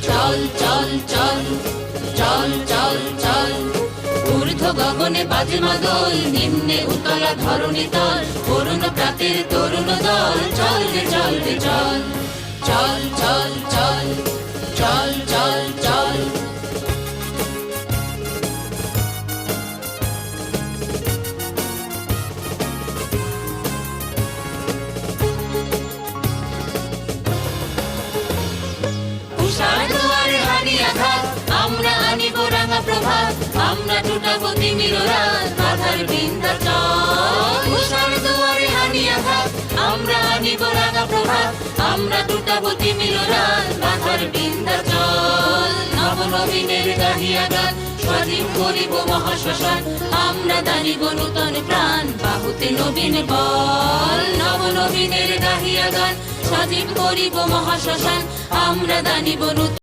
চল চল চল চল চল চল, ঊর্ধ্ব গগনে বাজে মাদল, নিম্নে উতলা ধরণী তল, অরুণ প্রাতের তরুণ দল, চল রে চল রে চল, চল চল চল চল চল চল। উষার দুয়ারে হানি আঘাত, আমরা আনিব রাঙা প্রভাত, আমরা টুটাবো তিমির রাত, বাধার বিন্ধ্যাচল। উষার দুয়ারে হানি আঘাত, আমরা আনিব রাঙা প্রভাত, আমরা টুটাবো তিমির রাত, বাধার বিন্ধ্যাচল। নবনবীনের গাহিয়া গান, স্বাধীন করিব মহাশ্মশান, আমরা দানিব নূতন প্রাণ, বাহুতে নবীন বল। নবনবীনের গাহিয়া গান, স্বাধীন করিব মহাশ্মশান, আমরা দানিব নূতন